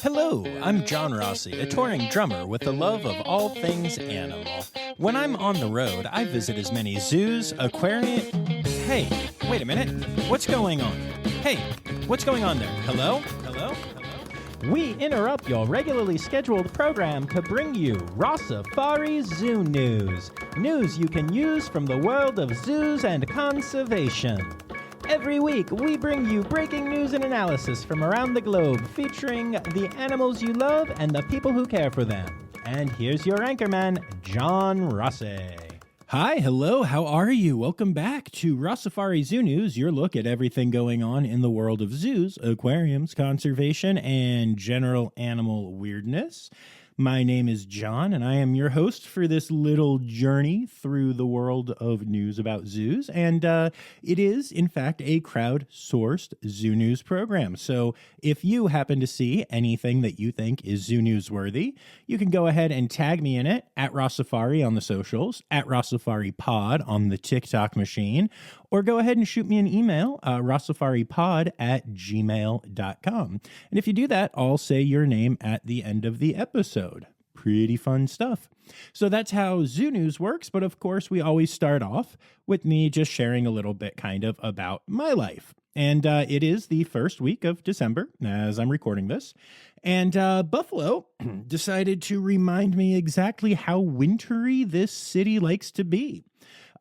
Hello, I'm John Rossi, a touring drummer with a love of all things animal. When I'm on the road, I visit as many zoos, aquariums... Hey, wait a minute. What's going on? Hey, what's going on there? Hello? Hello? Hello? We interrupt your regularly scheduled program to bring you Rossifari Zoo news. News you can use from the world of zoos and conservation. Every week, we bring you breaking news and analysis from around the globe, featuring the animals you love and the people who care for them. And here's your anchorman, John Rossi. Hi, hello, how are you? Welcome back to Rossifari Zoo News, your look at everything going on in the world of zoos, aquariums, conservation, and general animal weirdness. My name is John, and I am your host for this little journey through the world of news about zoos. And it is, in fact, a crowd-sourced zoo news program. So if you happen to see anything that you think is zoo news worthy, you can go ahead and tag me in it at Rossifari on the socials, at Rossifari Pod on the TikTok machine, or go ahead and shoot me an email, rossifaripod@gmail.com. And if you do that, I'll say your name at the end of the episode. Pretty fun stuff. So that's how Zoo News works, but of course we always start off with me just sharing a little bit kind of about my life. And it is the first week of December as I'm recording this. And Buffalo decided to remind me exactly how wintry this city likes to be.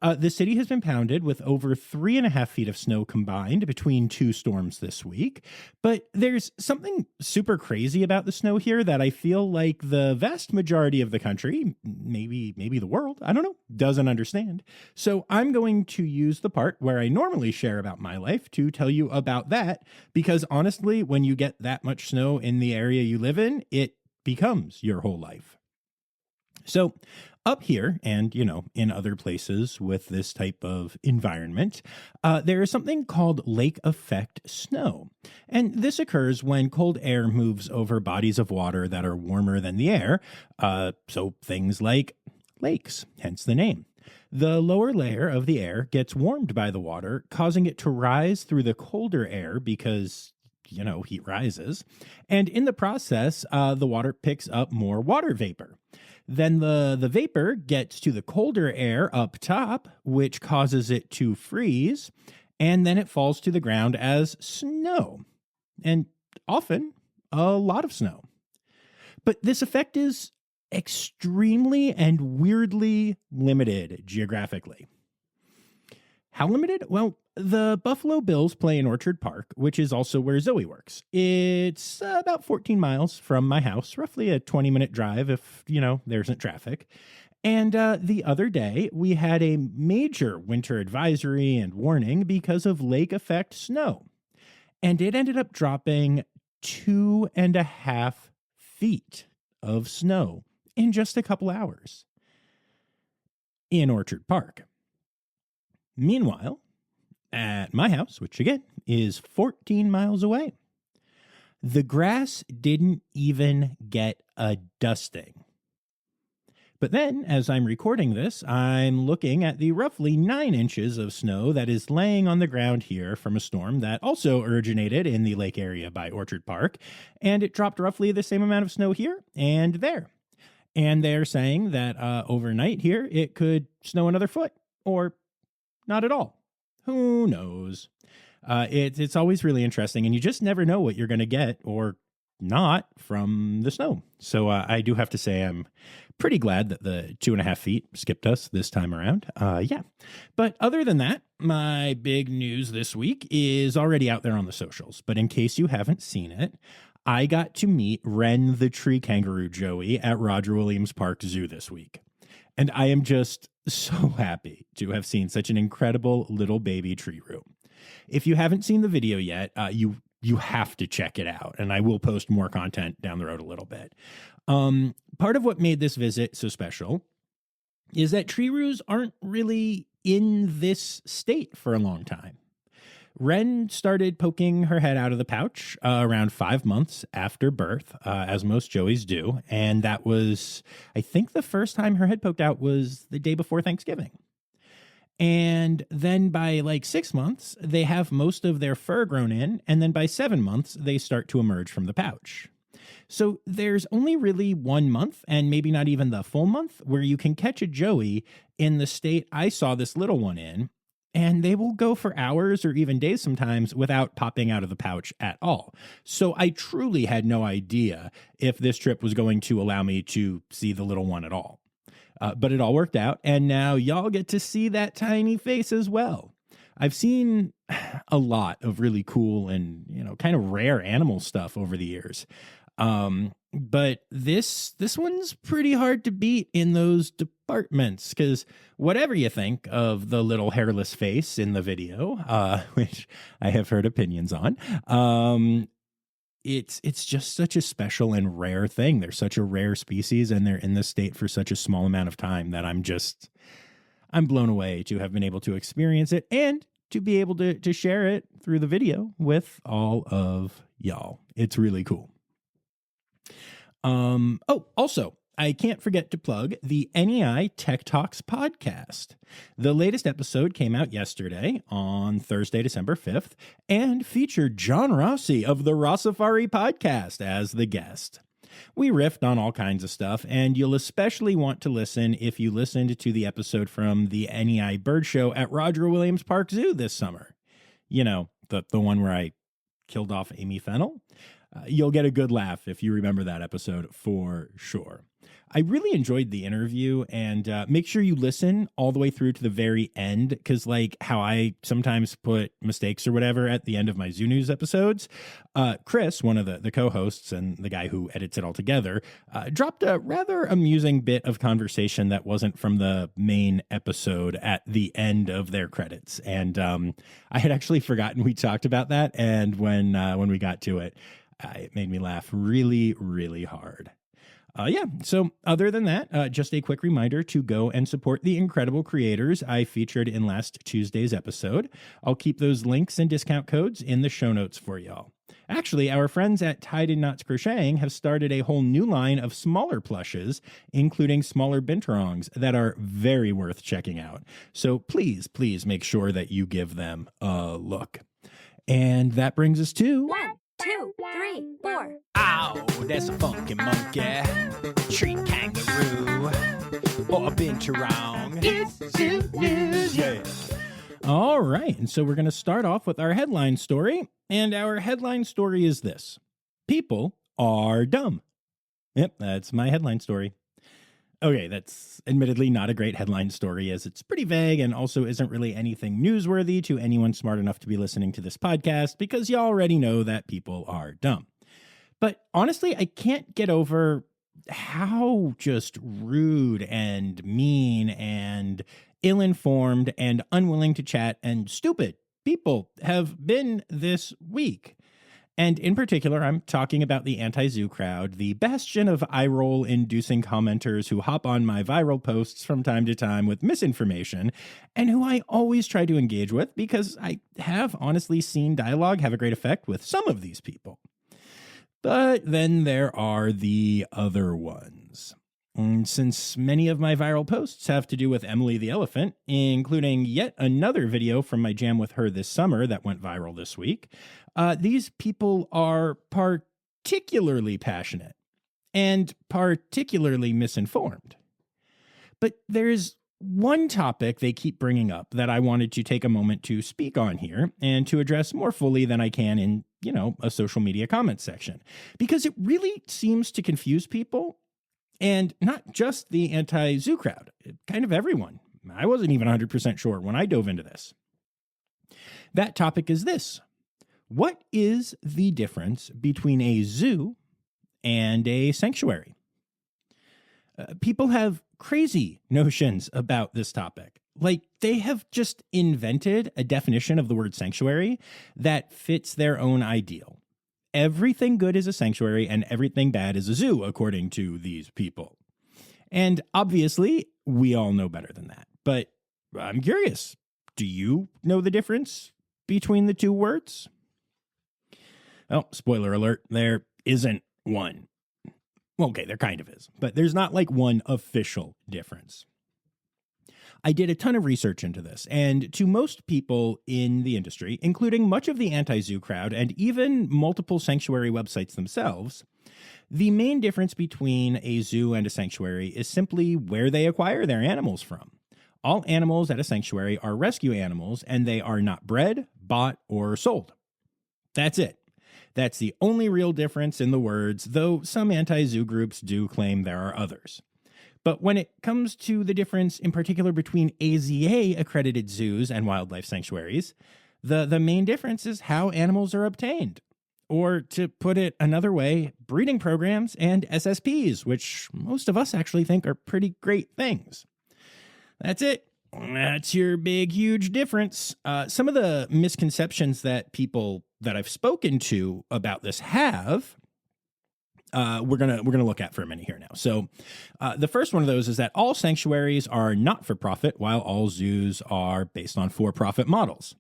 The city has been pounded with over 3.5 feet of snow combined between two storms this week. But there's something super crazy about the snow here that I feel like the vast majority of the country, maybe the world, I don't know, doesn't understand. So I'm going to use the part where I normally share about my life to tell you about that, because honestly, when you get that much snow in the area you live in, it becomes your whole life. So up here and, in other places with this type of environment, there is something called lake effect snow. And this occurs when cold air moves over bodies of water that are warmer than the air. So things like lakes, hence the name. The lower layer of the air gets warmed by the water, causing it to rise through the colder air because heat rises. And in the process, the water picks up more water vapor. Then the vapor gets to the colder air up top, which causes it to freeze, and then it falls to the ground as snow. And often, a lot of snow. But this effect is extremely and weirdly limited geographically. How limited? Well, the Buffalo Bills play in Orchard Park, which is also where Zoe works. It's about 14 miles from my house, roughly a 20-minute drive if, there isn't traffic. And the other day, we had a major winter advisory and warning because of lake effect snow. And it ended up dropping 2.5 feet of snow in just a couple hours in Orchard Park. Meanwhile, at my house, which again is 14 miles away, the grass didn't even get a dusting. But then, as I'm recording this, I'm looking at the roughly 9 inches of snow that is laying on the ground here from a storm that also originated in the lake area by Orchard Park, and it dropped roughly the same amount of snow here and there. And they're saying that overnight here, it could snow another foot, or not at all. Who knows? It's always really interesting, and you just never know what you're going to get or not from the snow. So I do have to say I'm pretty glad that the 2.5 feet skipped us this time around. Yeah. But other than that, my big news this week is already out there on the socials. But in case you haven't seen it, I got to meet Ren the tree kangaroo Joey at Roger Williams Park Zoo this week. And I am just so happy to have seen such an incredible little baby treeroo. If you haven't seen the video yet, you have to check it out. And I will post more content down the road a little bit. Part of what made this visit so special is that treeroos aren't really in this state for a long time. Ren started poking her head out of the pouch around 5 months after birth, as most Joeys do. And that was, I think the first time her head poked out was the day before Thanksgiving. And then by 6 months, they have most of their fur grown in. And then by 7 months, they start to emerge from the pouch. So there's only really 1 month, and maybe not even the full month, where you can catch a joey in the state I saw this little one in, and they will go for hours or even days sometimes without popping out of the pouch at all. So I truly had no idea if this trip was going to allow me to see the little one at all. But it all worked out, and now y'all get to see that tiny face as well. I've seen a lot of really cool and, kind of rare animal stuff over the years. But this one's pretty hard to beat in those departments, because whatever you think of the little hairless face in the video, which I have heard opinions on, it's just such a special and rare thing. They're such a rare species, and they're in this state for such a small amount of time that I'm blown away to have been able to experience it and to be able to share it through the video with all of y'all. It's really cool. Also, I can't forget to plug the NEI Tech Talks Podcast. The latest episode came out yesterday on Thursday, December 5th, and featured John Rossi of the Rossifari Podcast as the guest. We riffed on all kinds of stuff, and you'll especially want to listen if you listened to the episode from the NEI Bird Show at Roger Williams Park Zoo this summer. The one where I killed off Amy Fennell. You'll get a good laugh if you remember that episode for sure. I really enjoyed the interview, and make sure you listen all the way through to the very end, because like how I sometimes put mistakes or whatever at the end of my Zoo News episodes, Chris, one of the co-hosts and the guy who edits it all together, dropped a rather amusing bit of conversation that wasn't from the main episode at the end of their credits. And I had actually forgotten we talked about that, and when we got to it, it made me laugh really, really hard. So other than that, just a quick reminder to go and support the incredible creators I featured in last Tuesday's episode. I'll keep those links and discount codes in the show notes for y'all. Actually, our friends at Tied in Knots Crocheting have started a whole new line of smaller plushes, including smaller binturongs, that are very worth checking out. So please make sure that you give them a look. And that brings us to... 1, 2, 3, 4. Ow, that's a funky monkey. Treat kangaroo. Or a binturong. It's Zoo News, yeah. All right, and so we're going to start off with our headline story. And our headline story is this: people are dumb. Yep, that's my headline story. Okay, that's admittedly not a great headline story, as it's pretty vague and also isn't really anything newsworthy to anyone smart enough to be listening to this podcast, because you already know that people are dumb. But honestly, I can't get over how just rude and mean and ill-informed and unwilling to chat and stupid people have been this week. And in particular, I'm talking about the anti-zoo crowd, the bastion of eye-roll inducing commenters who hop on my viral posts from time to time with misinformation, and who I always try to engage with because I have honestly seen dialogue have a great effect with some of these people. But then there are the other ones. And since many of my viral posts have to do with Emily the elephant, including yet another video from my jam with her this summer that went viral this week, these people are particularly passionate and particularly misinformed. But there's one topic they keep bringing up that I wanted to take a moment to speak on here and to address more fully than I can in, a social media comment section, because it really seems to confuse people. And not just the anti-zoo crowd, kind of everyone. I wasn't even 100% sure when I dove into this. That topic is this: what is the difference between a zoo and a sanctuary? People have crazy notions about this topic. Like, they have just invented a definition of the word sanctuary that fits their own ideal. Everything good is a sanctuary and everything bad is a zoo, according to these people. And obviously, we all know better than that. But I'm curious, do you know the difference between the two words? Well, spoiler alert, there isn't one. Well, okay, there kind of is, but there's not like one official difference. I did a ton of research into this, and to most people in the industry, including much of the anti-zoo crowd and even multiple sanctuary websites themselves, the main difference between a zoo and a sanctuary is simply where they acquire their animals from. All animals at a sanctuary are rescue animals, and they are not bred, bought, or sold. That's it. That's the only real difference in the words, though some anti-zoo groups do claim there are others. But when it comes to the difference in particular between AZA-accredited zoos and wildlife sanctuaries, the main difference is how animals are obtained. Or to put it another way, breeding programs and SSPs, which most of us actually think are pretty great things. That's it. That's your big, huge difference. Some of the misconceptions that people that I've spoken to about this have, we're gonna look at for a minute here now. So the first one of those is that all sanctuaries are not for profit, while all zoos are based on for-profit models.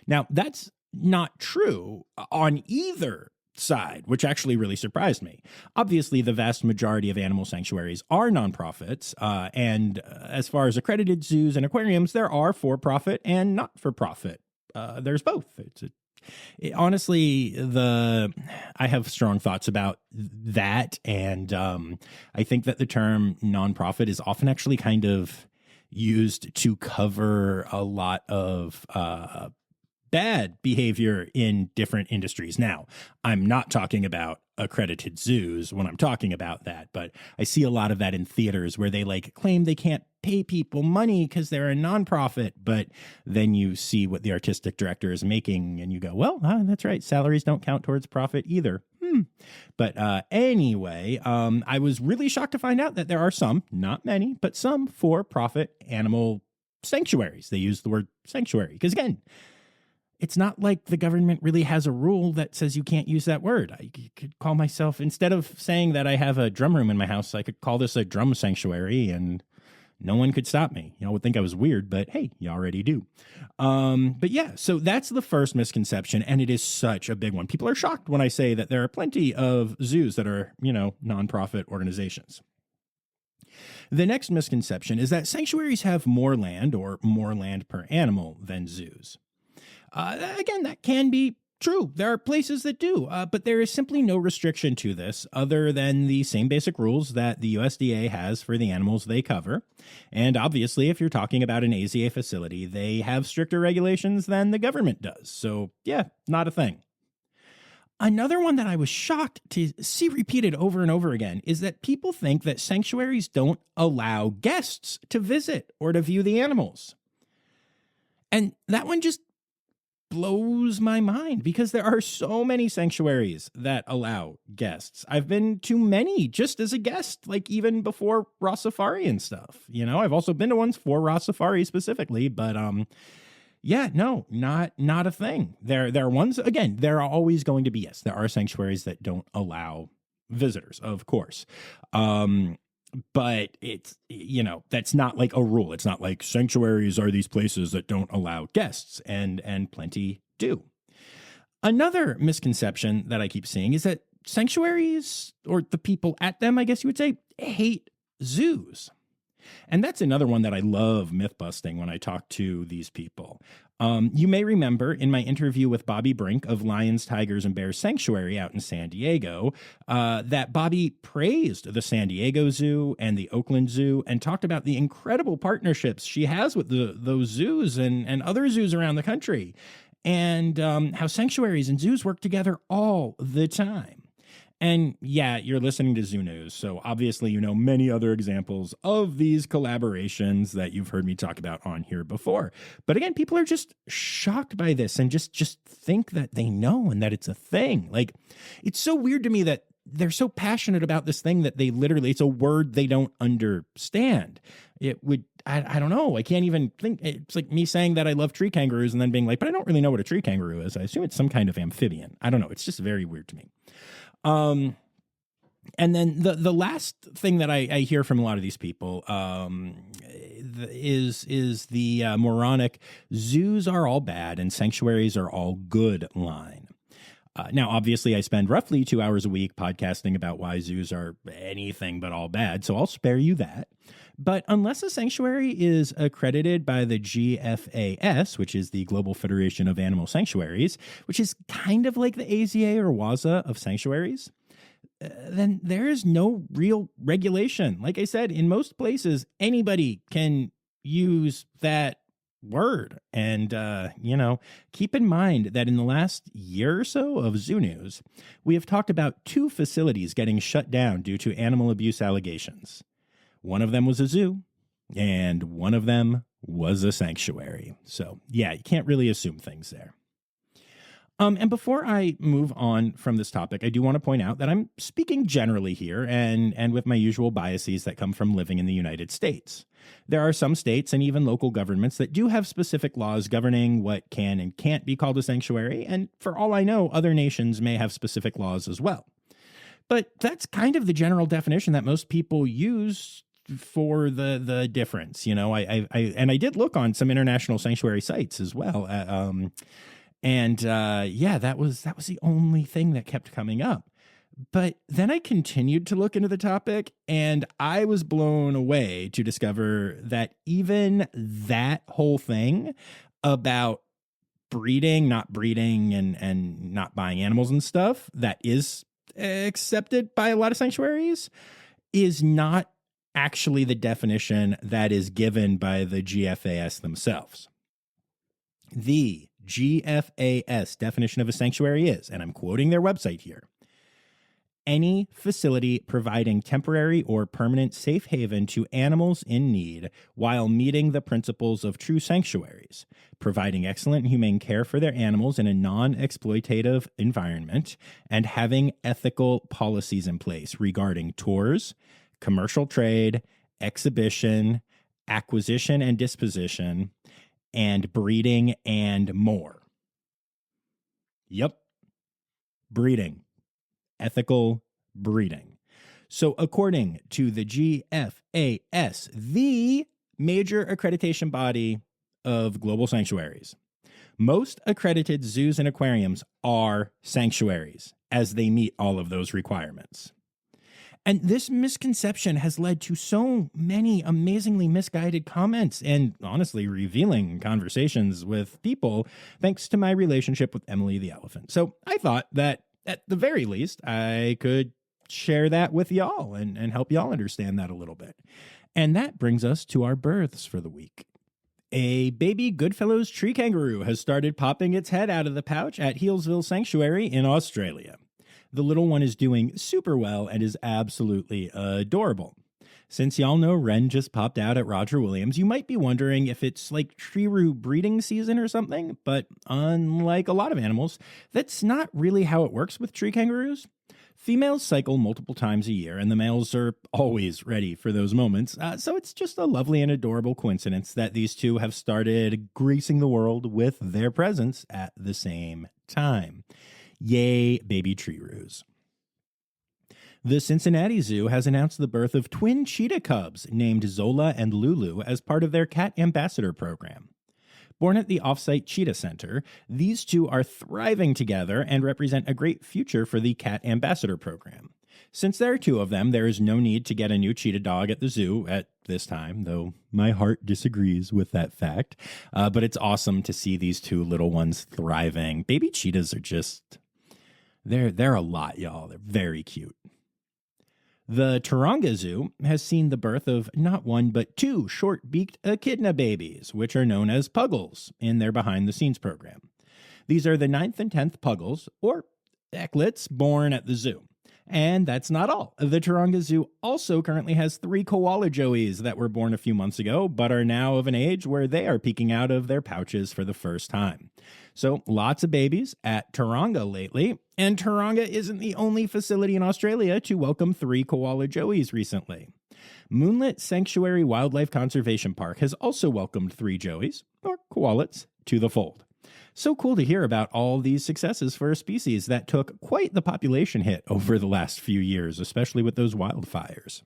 Now, that's not true on either side, which actually really surprised me. Obviously, the vast majority of animal sanctuaries are nonprofits, and as far as accredited zoos and aquariums, there are for-profit and not-for-profit. There's both. Honestly, I have strong thoughts about that, and I think that the term nonprofit is often actually kind of used to cover a lot of bad behavior in different industries. Now, I'm not talking about accredited zoos when I'm talking about that, but I see a lot of that in theaters where they claim they can't pay people money because they're a nonprofit, but then you see what the artistic director is making and you go, well, that's right. Salaries don't count towards profit either. But anyway, I was really shocked to find out that there are some, not many, but some for-profit animal sanctuaries. They use the word sanctuary because, again, it's not like the government really has a rule that says you can't use that word. I could call myself, instead of saying that I have a drum room in my house, I could call this a drum sanctuary and no one could stop me. Y'all would think I was weird, but hey, you already do. But yeah, so that's the first misconception, and it is such a big one. People are shocked when I say that there are plenty of zoos that are, nonprofit organizations. The next misconception is that sanctuaries have more land or more land per animal than zoos. Again, that can be true. There are places that do, but there is simply no restriction to this other than the same basic rules that the USDA has for the animals they cover. And obviously, if you're talking about an AZA facility, they have stricter regulations than the government does. So yeah, not a thing. Another one that I was shocked to see repeated over and over again is that people think that sanctuaries don't allow guests to visit or to view the animals. And that one just blows my mind because there are so many sanctuaries that allow guests. I've been to many just as a guest, even before Rossifari and stuff. I've also been to ones for Rossifari specifically, but yeah, no, not a thing. There are ones, again, there are always going to be, yes, there are sanctuaries that don't allow visitors, of course. But it's, that's not like a rule. It's not like sanctuaries are these places that don't allow guests, and plenty do. Another misconception that I keep seeing is that sanctuaries, or the people at them, I guess you would say, hate zoos. And that's another one that I love myth busting when I talk to these people. You may remember in my interview with Bobby Brink of Lions, Tigers, and Bears Sanctuary out in San Diego, that Bobby praised the San Diego Zoo and the Oakland Zoo and talked about the incredible partnerships she has with those zoos and other zoos around the country, and how sanctuaries and zoos work together all the time. And yeah, you're listening to Zoo News, so obviously you know many other examples of these collaborations that you've heard me talk about on here before. But again, people are just shocked by this and just think that they know and that it's a thing. It's so weird to me that they're so passionate about this thing that they literally, it's a word they don't understand. I don't know. I can't even think. It's like me saying that I love tree kangaroos and then being like, but I don't really know what a tree kangaroo is. I assume it's some kind of amphibian. I don't know. It's just very weird to me. And then the last thing that I hear from a lot of these people is the moronic zoos are all bad and sanctuaries are all good line. Now, obviously, I spend roughly 2 hours a week podcasting about why zoos are anything but all bad, so I'll spare you that. But unless a sanctuary is accredited by the GFAS, which is the Global Federation of Animal Sanctuaries, which is kind of like the AZA or WAZA of sanctuaries, then there is no real regulation. Like I said, in most places, anybody can use that word. And, keep in mind that in the last year or so of Zoo News, we have talked about 2 facilities getting shut down due to animal abuse allegations. One of them was a zoo, and one of them was a sanctuary. So, yeah, you can't really assume things there. And before I move on from this topic, I do want to point out that I'm speaking generally here and with my usual biases that come from living in the United States. There are some states and even local governments that do have specific laws governing what can and can't be called a sanctuary, and for all I know, other nations may have specific laws as well. But that's kind of the general definition that most people use for the difference. I did look on some international sanctuary sites as well. That was the only thing that kept coming up. But then I continued to look into the topic, and I was blown away to discover that even that whole thing about breeding, not breeding, and not buying animals and stuff that is accepted by a lot of sanctuaries is not actually the definition that is given by the GFAS themselves. The GFAS definition of a sanctuary is, and I'm quoting their website here, any facility providing temporary or permanent safe haven to animals in need while meeting the principles of true sanctuaries, providing excellent and humane care for their animals in a non-exploitative environment, and having ethical policies in place regarding tours, commercial trade, exhibition, acquisition and disposition, and breeding and more. Yep. Breeding. Ethical breeding. So according to the GFAS, the major accreditation body of global sanctuaries, most accredited zoos and aquariums are sanctuaries as they meet all of those requirements. And this misconception has led to so many amazingly misguided comments and honestly revealing conversations with people thanks to my relationship with Emily the elephant. So I thought that at the very least, I could share that with y'all and help y'all understand that a little bit. And that brings us to our births for the week. A baby Goodfellows tree kangaroo has started popping its head out of the pouch at Healesville Sanctuary in Australia. The little one is doing super well and is absolutely adorable. Since y'all know Ren just popped out at Roger Williams, you might be wondering if it's like tree breeding season or something, but unlike a lot of animals, that's not really how it works with tree kangaroos. Females cycle multiple times a year, and the males are always ready for those moments, so it's just a lovely and adorable coincidence that these two have started gracing the world with their presence at the same time. Yay, baby tree-roos. The Cincinnati Zoo has announced the birth of twin cheetah cubs named Zola and Lulu as part of their Cat Ambassador program. Born at the Offsite Cheetah Center, these two are thriving together and represent a great future for the Cat Ambassador program. Since there are 2 of them, there is no need to get a new cheetah dog at the zoo at this time, though my heart disagrees with that fact. But it's awesome to see these 2 little ones thriving. Baby cheetahs are just, they're a lot, y'all. They're very cute. The Taronga Zoo has seen the birth of not 1 but 2 short-beaked echidna babies, which are known as puggles in their behind-the-scenes program. These are the 9th and 10th puggles, or ecklets, born at the zoo. And that's not all. The Taronga Zoo also currently has 3 koala joeys that were born a few months ago, but are now of an age where they are peeking out of their pouches for the first time. So lots of babies at Taronga lately, and Taronga isn't the only facility in Australia to welcome 3 koala joeys recently. Moonlit Sanctuary Wildlife Conservation Park has also welcomed 3 joeys, or koalats, to the fold. So cool to hear about all these successes for a species that took quite the population hit over the last few years, especially with those wildfires.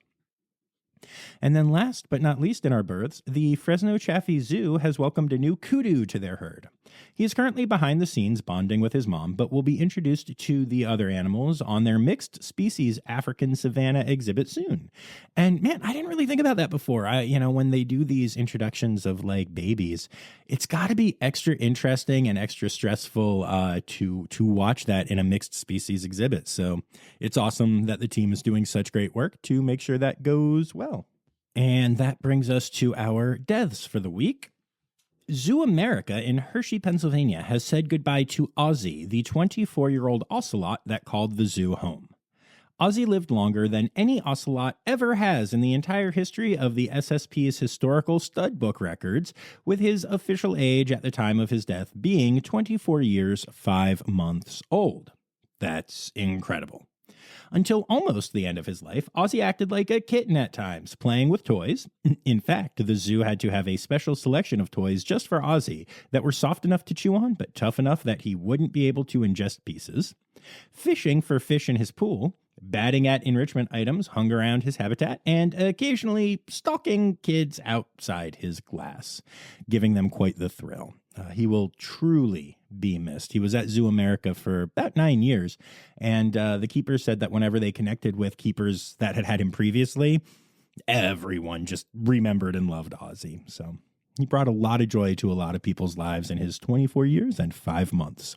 And then last but not least in our births, the Fresno Chaffee Zoo has welcomed a new kudu to their herd. He is currently behind the scenes bonding with his mom, but will be introduced to the other animals on their mixed species African savanna exhibit soon. And man, I didn't really think about that before. When they do these introductions of like babies, it's got to be extra interesting and extra stressful to watch that in a mixed species exhibit. So it's awesome that the team is doing such great work to make sure that goes well. And that brings us to our deaths for the week. ZooAmerica in Hershey, Pennsylvania has said goodbye to Ozzy, the 24-year-old ocelot that called the zoo home. Ozzy lived longer than any ocelot ever has in the entire history of the SSP's historical stud book records, with his official age at the time of his death being 24 years, 5 months old. That's incredible. Until almost the end of his life, Ozzy acted like a kitten at times, playing with toys. In fact, the zoo had to have a special selection of toys just for Ozzy that were soft enough to chew on, but tough enough that he wouldn't be able to ingest pieces. Fishing for fish in his pool, batting at enrichment items hung around his habitat, and occasionally stalking kids outside his glass, giving them quite the thrill. He will truly be missed. He was at ZooAmerica for about 9 years, and the keepers said that whenever they connected with keepers that had him previously, everyone just remembered and loved Ozzy. So he brought a lot of joy to a lot of people's lives in his 24 years and 5 months.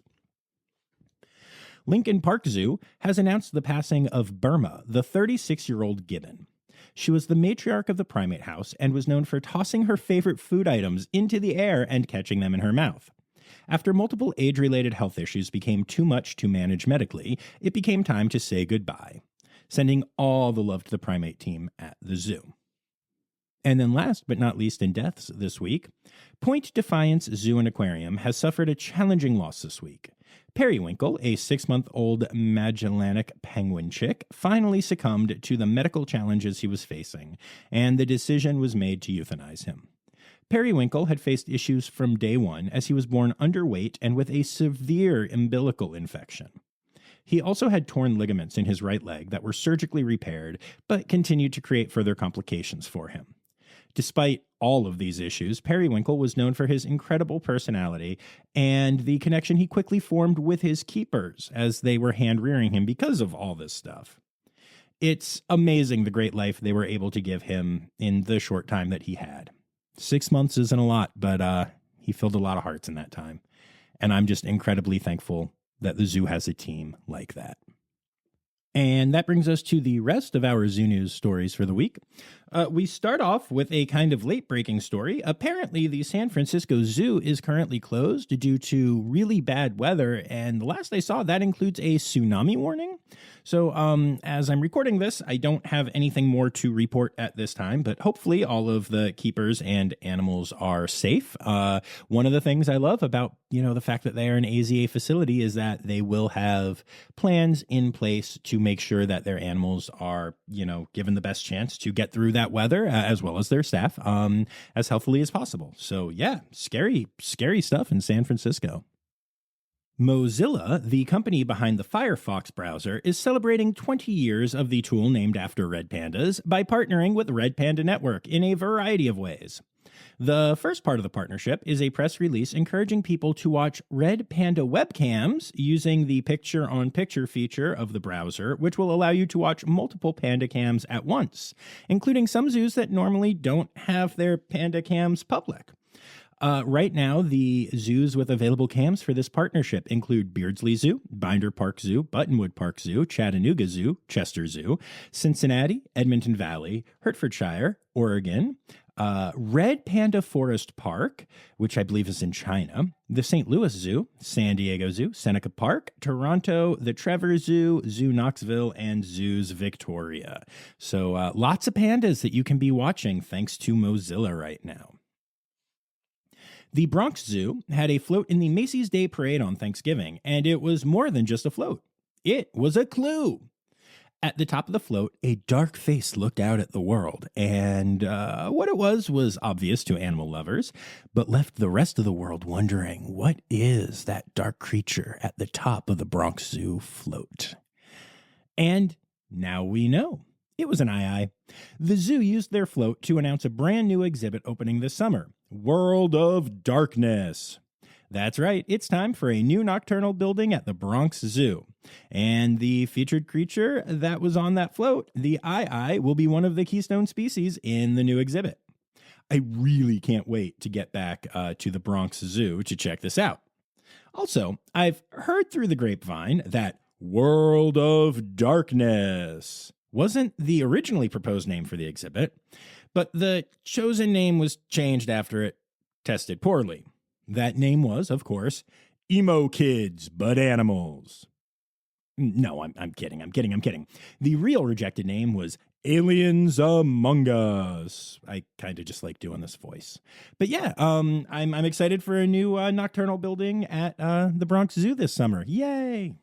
Lincoln Park Zoo has announced the passing of Burma, the 36-year-old gibbon. She was the matriarch of the primate house and was known for tossing her favorite food items into the air and catching them in her mouth. After multiple age-related health issues became too much to manage medically, it became time to say goodbye, sending all the love to the primate team at the zoo. And then last but not least in deaths this week, Point Defiance Zoo and Aquarium has suffered a challenging loss this week. Periwinkle, a 6-month-old Magellanic penguin chick, finally succumbed to the medical challenges he was facing, and the decision was made to euthanize him. Periwinkle had faced issues from day one as he was born underweight and with a severe umbilical infection. He also had torn ligaments in his right leg that were surgically repaired, but continued to create further complications for him. Despite all of these issues, Periwinkle was known for his incredible personality and the connection he quickly formed with his keepers as they were hand-rearing him because of all this stuff. It's amazing the great life they were able to give him in the short time that he had. 6 months isn't a lot, but he filled a lot of hearts in that time. And I'm just incredibly thankful that the zoo has a team like that. And that brings us to the rest of our Zoo News stories for the week. We start off with a kind of late-breaking story. Apparently, the San Francisco Zoo is currently closed due to really bad weather, and the last I saw, that includes a tsunami warning. So as I'm recording this, I don't have anything more to report at this time, but hopefully all of the keepers and animals are safe. One of the things I love about, the fact that they are an AZA facility is that they will have plans in place to make sure that their animals are, given the best chance to get through that weather, as well as their staff, as healthily as possible. So yeah, scary stuff in San Francisco. Mozilla, the company behind the Firefox browser, is celebrating 20 years of the tool named after red pandas by partnering with Red Panda Network in a variety of ways. The first part of the partnership is a press release encouraging people to watch Red Panda webcams using the picture-on-picture feature of the browser, which will allow you to watch multiple panda cams at once, including some zoos that normally don't have their panda cams public. Right now, the zoos with available cams for this partnership include Beardsley Zoo, Binder Park Zoo, Buttonwood Park Zoo, Chattanooga Zoo, Chester Zoo, Cincinnati, Edmonton Valley, Hertfordshire, Oregon, Red Panda Forest Park, which I believe is in China, the St. Louis Zoo, San Diego Zoo, Seneca Park, Toronto, the Trevor Zoo, Zoo Knoxville, and Zoos Victoria. So lots of pandas that you can be watching thanks to Mozilla right now. The Bronx Zoo had a float in the Macy's Day Parade on Thanksgiving, and it was more than just a float. It was a clue. At the top of the float, a dark face looked out at the world, and what it was obvious to animal lovers, but left the rest of the world wondering, what is that dark creature at the top of the Bronx Zoo float? And now we know. It was an eye. The zoo used their float to announce a brand new exhibit opening this summer, World of Darkness. That's right. It's time for a new nocturnal building at the Bronx Zoo. And the featured creature that was on that float, the eye, will be one of the keystone species in the new exhibit. I really can't wait to get back to the Bronx Zoo to check this out. Also, I've heard through the grapevine that World of Darkness wasn't the originally proposed name for the exhibit, but the chosen name was changed after it tested poorly. That name was, of course, Emo Kids But Animals. No, I'm kidding. The real rejected name was Aliens Among Us. I kind of just like doing this voice. But yeah, I'm excited for a new nocturnal building at the Bronx Zoo this summer. Yay!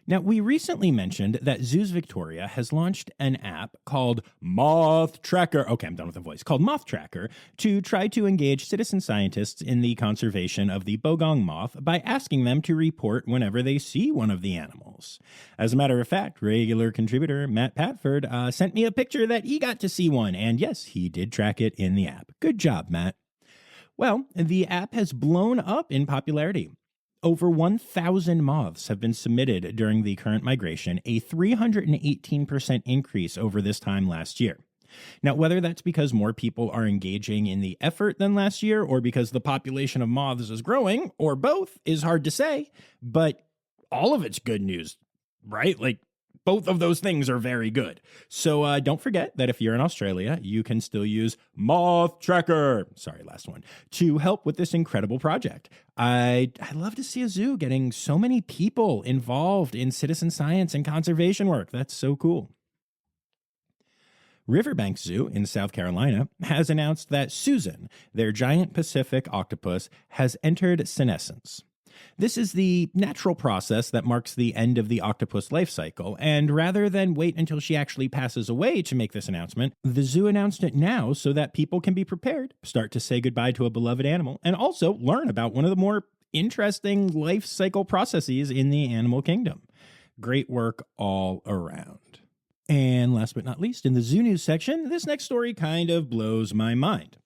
Now, we recently mentioned that Zoos Victoria has launched an app called Moth Tracker. Okay, I'm done with the voice. Called Moth Tracker to try to engage citizen scientists in the conservation of the bogong moth by asking them to report whenever they see one of the animals. As a matter of fact, regular contributor Matt Patford sent me a picture that he got to see one, and yes, he did track it in the app. Good job, Matt. Well, the app has blown up in popularity. Over 1,000 moths have been submitted during the current migration, a 318% increase over this time last year. Now, whether that's because more people are engaging in the effort than last year, or because the population of moths is growing, or both, is hard to say, but all of it's good news, right? Like, both of those things are very good. So don't forget that if you're in Australia, you can still use Moth Tracker, to help with this incredible project. I'd love to see a zoo getting so many people involved in citizen science and conservation work. That's so cool. Riverbanks Zoo in South Carolina has announced that Susan, their giant Pacific octopus, has entered senescence. This is the natural process that marks the end of the octopus life cycle, and rather than wait until she actually passes away to make this announcement, the zoo announced it now so that people can be prepared, start to say goodbye to a beloved animal, and also learn about one of the more interesting life cycle processes in the animal kingdom. Great work all around. And last but not least, in the zoo news section, this next story kind of blows my mind.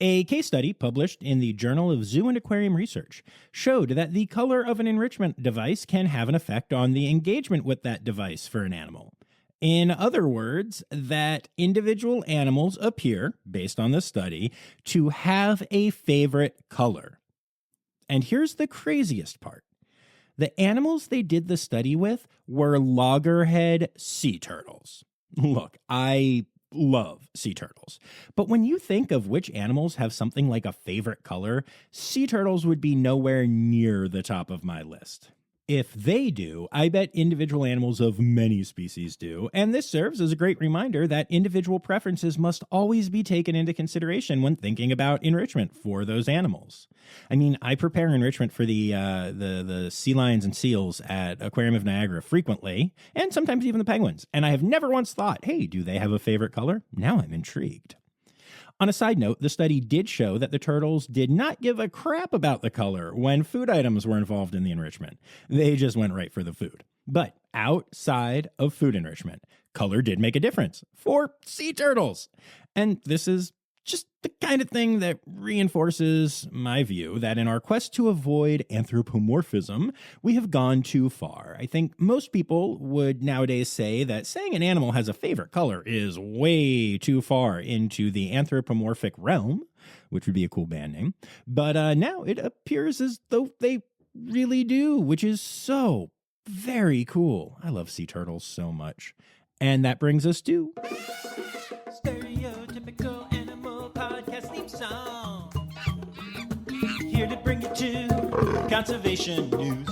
A case study published in the Journal of Zoo and Aquarium Research showed that the color of an enrichment device can have an effect on the engagement with that device for an animal. In other words, that individual animals appear, based on the study, to have a favorite color. And here's the craziest part. The animals they did the study with were loggerhead sea turtles. Look, I love sea turtles. But when you think of which animals have something like a favorite color, sea turtles would be nowhere near the top of my list. If they do, I bet individual animals of many species do, and this serves as a great reminder that individual preferences must always be taken into consideration when thinking about enrichment for those animals. I mean, I prepare enrichment for the sea lions and seals at Aquarium of Niagara frequently, and sometimes even the penguins, and I have never once thought, hey, do they have a favorite color? Now I'm intrigued. On a side note, the study did show that the turtles did not give a crap about the color when food items were involved in the enrichment. They just went right for the food. But outside of food enrichment, color did make a difference for sea turtles. And this is just the kind of thing that reinforces my view that in our quest to avoid anthropomorphism, we have gone too far. I think most people would nowadays say that saying an animal has a favorite color is way too far into the anthropomorphic realm, which would be a cool band name. But now it appears as though they really do, which is so very cool. I love sea turtles so much. And that brings us to Stereotypical Animal Podcast Theme Song. Here to bring you to conservation news.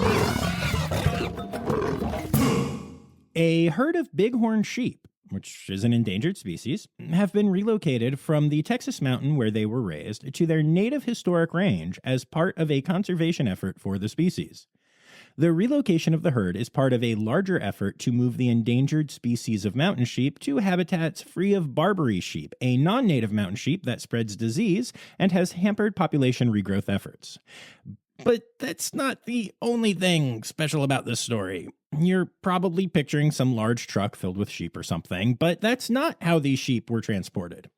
A herd of bighorn sheep, which is an endangered species, have been relocated from the Texas mountain where they were raised to their native historic range as part of a conservation effort for the species. The relocation of the herd is part of a larger effort to move the endangered species of mountain sheep to habitats free of Barbary sheep, a non-native mountain sheep that spreads disease and has hampered population regrowth efforts. But that's not the only thing special about this story. You're probably picturing some large truck filled with sheep or something, but that's not how these sheep were transported.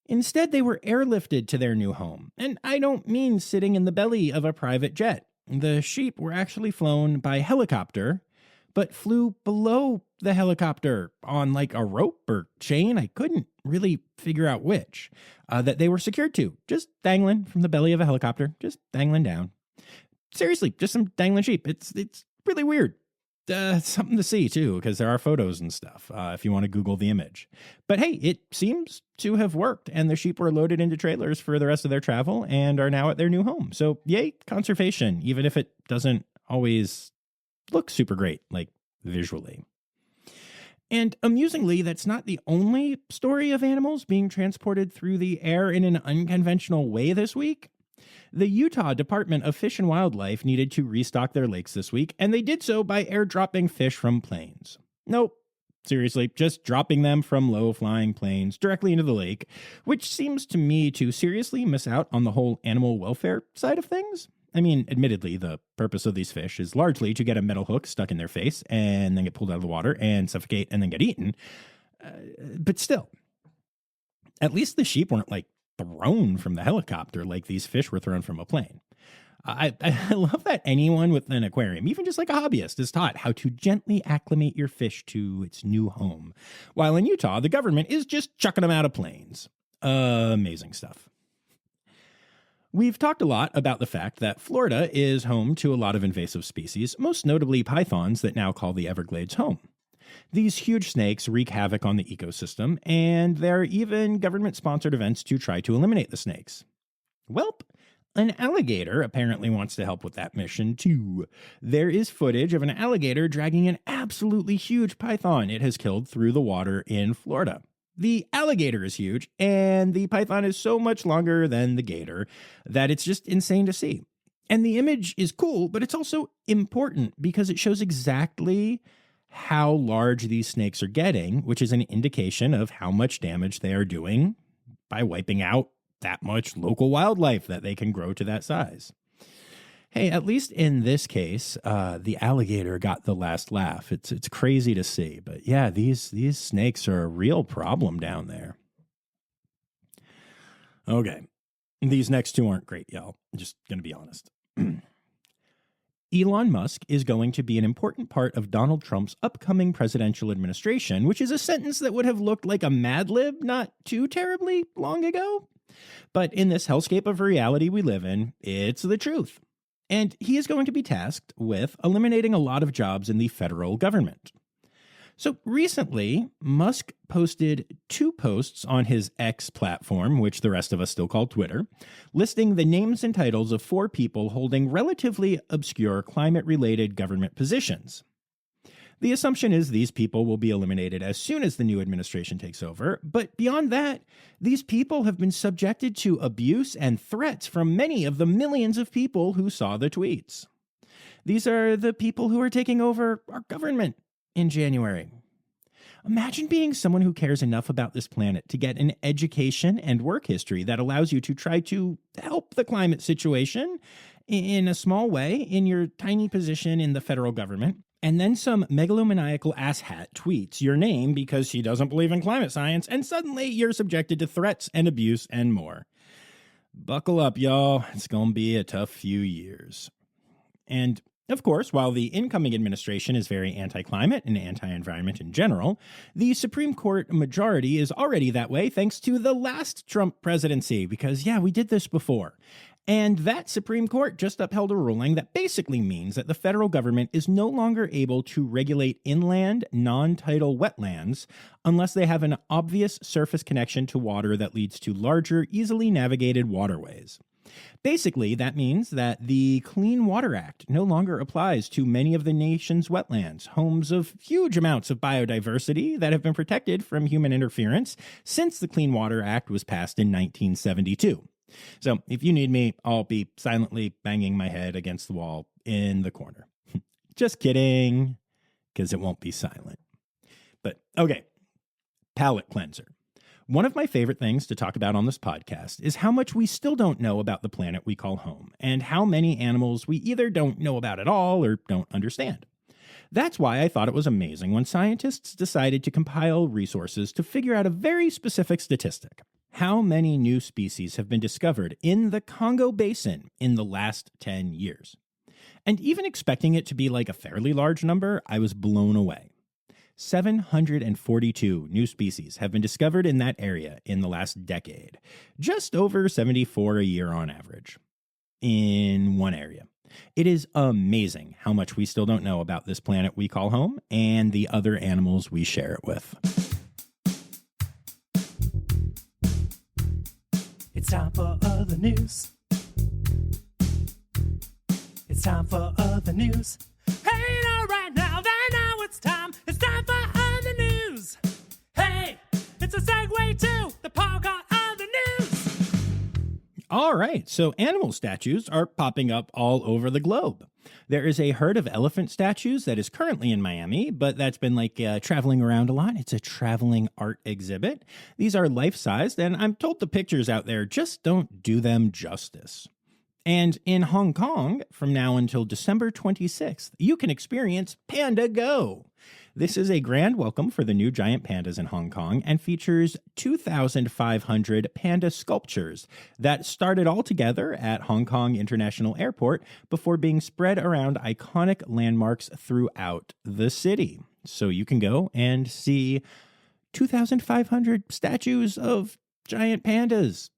Instead, they were airlifted to their new home. And I don't mean sitting in the belly of a private jet. The sheep were actually flown by helicopter, but flew below the helicopter on like a rope or chain. I couldn't really figure out which, that they were secured to, just dangling from the belly of a helicopter, just dangling down. Seriously, just some dangling sheep. It's really weird. Something to see, too, because there are photos and stuff, if you want to Google the image. But hey, it seems to have worked, and the sheep were loaded into trailers for the rest of their travel and are now at their new home. So yay, conservation, even if it doesn't always look super great, like visually. And amusingly, that's not the only story of animals being transported through the air in an unconventional way this week. The Utah Department of Fish and Wildlife needed to restock their lakes this week, and they did so by airdropping fish from planes. Nope, seriously, just dropping them from low-flying planes directly into the lake, which seems to me to seriously miss out on the whole animal welfare side of things. I mean, admittedly, the purpose of these fish is largely to get a metal hook stuck in their face and then get pulled out of the water and suffocate and then get eaten. But still, at least the sheep weren't like thrown from the helicopter like these fish were thrown from a plane. I love that anyone with an aquarium, even just like a hobbyist, is taught how to gently acclimate your fish to its new home. While in Utah, the government is just chucking them out of planes. Amazing stuff. We've talked a lot about the fact that Florida is home to a lot of invasive species, most notably pythons that now call the Everglades home. These huge snakes wreak havoc on the ecosystem, and there are even government-sponsored events to try to eliminate the snakes. Welp, an alligator apparently wants to help with that mission, too. There is footage of an alligator dragging an absolutely huge python it has killed through the water in Florida. The alligator is huge, and the python is so much longer than the gator that it's just insane to see. And the image is cool, but it's also important because it shows exactly how large these snakes are getting, which is an indication of how much damage they are doing by wiping out that much local wildlife that they can grow to that size. Hey, at least in this case, the alligator got the last laugh. It's crazy to see, but yeah, these snakes are a real problem down there. Okay, these next two aren't great, y'all. I'm just gonna be honest. Elon Musk is going to be an important part of Donald Trump's upcoming presidential administration, which is a sentence that would have looked like a Mad Lib not too terribly long ago. But in this hellscape of reality we live in, it's the truth. And he is going to be tasked with eliminating a lot of jobs in the federal government. So recently, Musk posted 2 posts on his X platform, which the rest of us still call Twitter, listing the names and titles of 4 people holding relatively obscure climate-related government positions. The assumption is these people will be eliminated as soon as the new administration takes over, but beyond that, these people have been subjected to abuse and threats from many of the millions of people who saw the tweets. These are the people who are taking over our government in January. Imagine being someone who cares enough about this planet to get an education and work history that allows you to try to help the climate situation in a small way in your tiny position in the federal government, and then some megalomaniacal asshat tweets your name because he doesn't believe in climate science, and suddenly you're subjected to threats and abuse and more. Buckle up, y'all. It's gonna be a tough few years. And of course, while the incoming administration is very anti-climate and anti-environment in general, the Supreme Court majority is already that way thanks to the last Trump presidency, because, yeah, we did this before. And that Supreme Court just upheld a ruling that basically means that the federal government is no longer able to regulate inland, non-tidal wetlands unless they have an obvious surface connection to water that leads to larger, easily navigated waterways. Basically, that means that the Clean Water Act no longer applies to many of the nation's wetlands, homes of huge amounts of biodiversity that have been protected from human interference since the Clean Water Act was passed in 1972. So if you need me, I'll be silently banging my head against the wall in the corner. Just kidding, because it won't be silent. But okay, palate cleanser. One of my favorite things to talk about on this podcast is how much we still don't know about the planet we call home, and how many animals we either don't know about at all or don't understand. That's why I thought it was amazing when scientists decided to compile resources to figure out a very specific statistic. how many new species have been discovered in the Congo Basin in the last 10 years. And even expecting it to be like a fairly large number, I was blown away. 742 new species have been discovered in that area in the last decade, just over 74 a year on average, in one area. It is amazing how much we still don't know about this planet we call home and the other animals we share it with. It's time for other news. It's time for other news. Hey, now, right now, it's time. It's time for other news. Hey, it's a segue to the part called other news. All right, so animal statues are popping up all over the globe. There is a herd of elephant statues that is currently in Miami, but that's been traveling around a lot. It's a traveling art exhibit. These are life-sized, and I'm told the pictures out there just don't do them justice. And in Hong Kong, from now until December 26th, you can experience Panda Go. This is a grand welcome for the new giant pandas in Hong Kong and features 2,500 panda sculptures that started all together at Hong Kong International Airport before being spread around iconic landmarks throughout the city. So you can go and see 2,500 statues of giant pandas,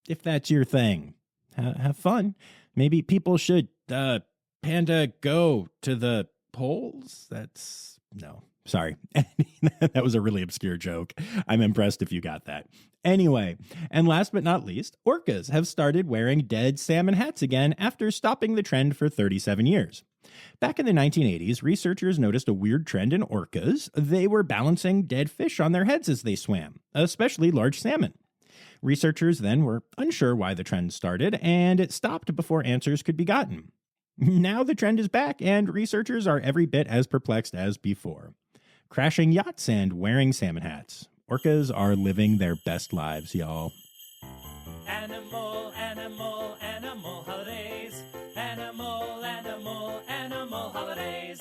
if that's your thing. Have fun. Maybe people should panda go to the polls. No, sorry. That was a really obscure joke. I'm impressed if you got that. Anyway, and last but not least, orcas have started wearing dead salmon hats again after stopping the trend for 37 years. Back in the 1980s, researchers noticed a weird trend in orcas. They were balancing dead fish on their heads as they swam, especially large salmon. Researchers then were unsure why the trend started, and it stopped before answers could be gotten. Now the trend is back, and researchers are every bit as perplexed as before. Crashing yachts and wearing salmon hats. Orcas are living their best lives, y'all. Animal, animal, animal holidays. Animal, animal, animal holidays.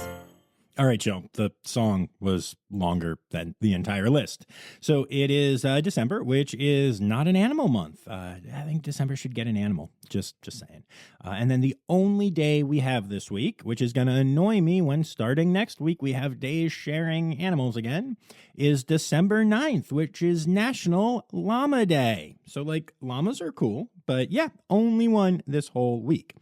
All right, Joe, the song was longer than the entire list. So it is December, which is not an animal month. I think December should get an animal, just saying. And then the only day we have this week, which is going to annoy me when starting next week, we have days sharing animals again, is December 9th, which is National Llama Day. So llamas are cool, but yeah, only one this whole week.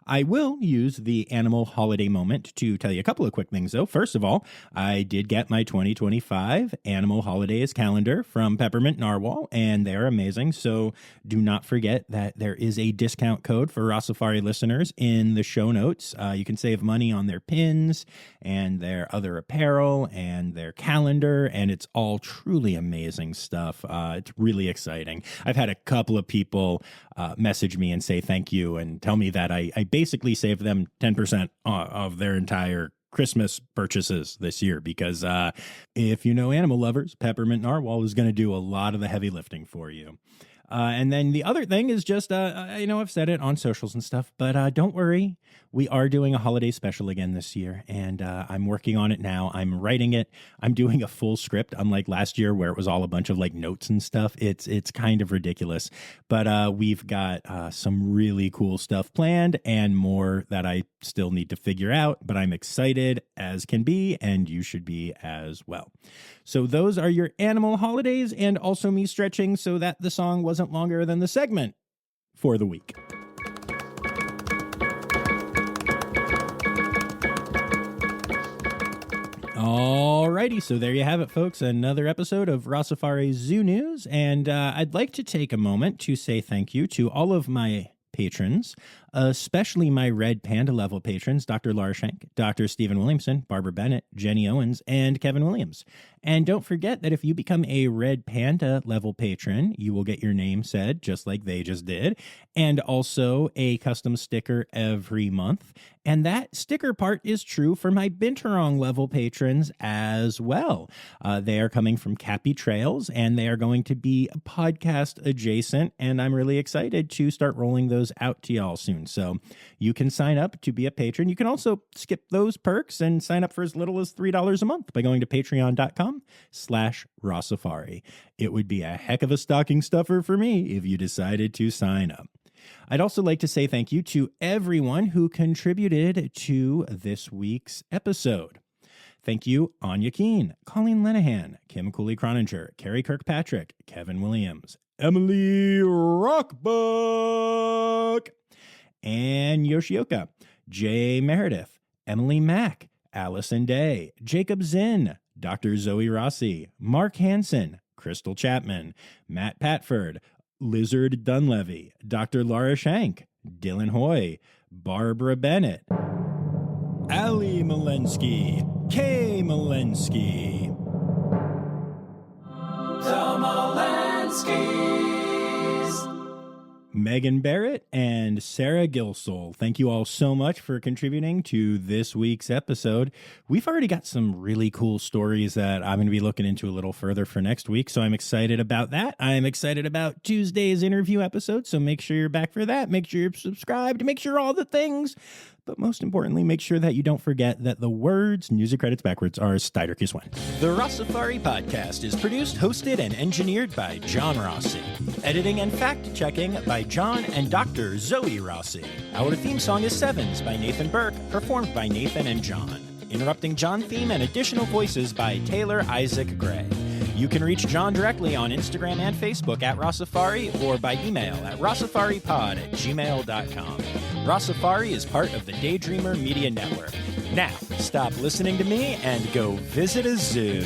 I will use the animal holiday moment to tell you a couple of quick things, though. First of all, I did get my 2025 Animal Holidays calendar from Peppermint Narwhal, and they're amazing. So do not forget that there is a discount code for Rossifari listeners in the show notes. You can save money on their pins and their other apparel and their calendar, and it's all truly amazing stuff. It's really exciting. I've had a couple of people message me and say thank you and tell me that I basically saved them 10% of their entire Christmas purchases this year because if you know animal lovers, Peppermint Narwhal is going to do a lot of the heavy lifting for you. And then the other thing is just, I know I've said it on socials and stuff, but don't worry. We are doing a holiday special again this year, and I'm working on it now. I'm writing it. I'm doing a full script, unlike last year where it was all a bunch of notes and stuff. It's kind of ridiculous, but we've got some really cool stuff planned and more that I still need to figure out, but I'm excited as can be, and you should be as well. So those are your animal holidays, and also me stretching so that the song wasn't longer than the segment for the week. Alrighty, so there you have it, folks. Another episode of Rossifari Zoo News, and I'd like to take a moment to say thank you to all of my patrons, especially my Red Panda level patrons, Dr. Laura Schenk, Dr. Stephen Williamson, Barbara Bennett, Jenny Owens, and Kevin Williams. And don't forget that if you become a Red Panda level patron, you will get your name said just like they just did, and also a custom sticker every month. And that sticker part is true for my Binturong level patrons as well. They are coming from Cappy Trails, and they are going to be podcast adjacent, and I'm really excited to start rolling those out to y'all soon. iTunes. So you can sign up to be a patron. You can also skip those perks and sign up for as little as $3 a month by going to patreon.com/Rossifari. It would be a heck of a stocking stuffer for me if you decided to sign up. I'd also like to say thank you to everyone who contributed to this week's episode. Thank you, Anya Keene, Colleen Lenahan, Kim Cooley-Croninger, Carrie Kirkpatrick, Kevin Williams, Emily Rockbuck, and Yoshioka, Jay Meredith, Emily Mack, Allison Day, Jacob Zinn, Dr. Zoe Rossi, Mark Hansen, Crystal Chapman, Matt Patford, Lizard Dunlevy, Dr. Laura Shank, Dylan Hoy, Barbara Bennett, Ali Malensky, Kay Malensky, The Malenskys. Megan Barrett, and Sarah Gilsol. Thank you all so much for contributing to this week's episode. We've already got some really cool stories that I'm going to be looking into a little further for next week, so I'm excited about that. I'm excited about Tuesday's interview episode, so make sure you're back for that. Make sure you're subscribed. Make sure all the things. But most importantly, make sure that you don't forget that the words news and credits backwards are Steiderkis one. The Rossifari podcast is produced, hosted, and engineered by John Rossi. Editing and fact-checking by John and Dr. Zoe Rossi. Our theme song is Sevens by Nathan Burke, performed by Nathan and John. Interrupting John theme and additional voices by Taylor Isaac Gray. You can reach John directly on Instagram and Facebook at Rossifari or by email at rossifaripod@gmail.com. Rossifari is part of the Daydreamer Media Network. Now, stop listening to me and go visit a zoo.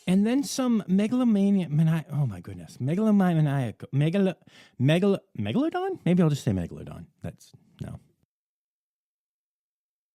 And then some megalomania, oh my goodness, megalomaniacal, megalodon? Maybe I'll just say megalodon. No.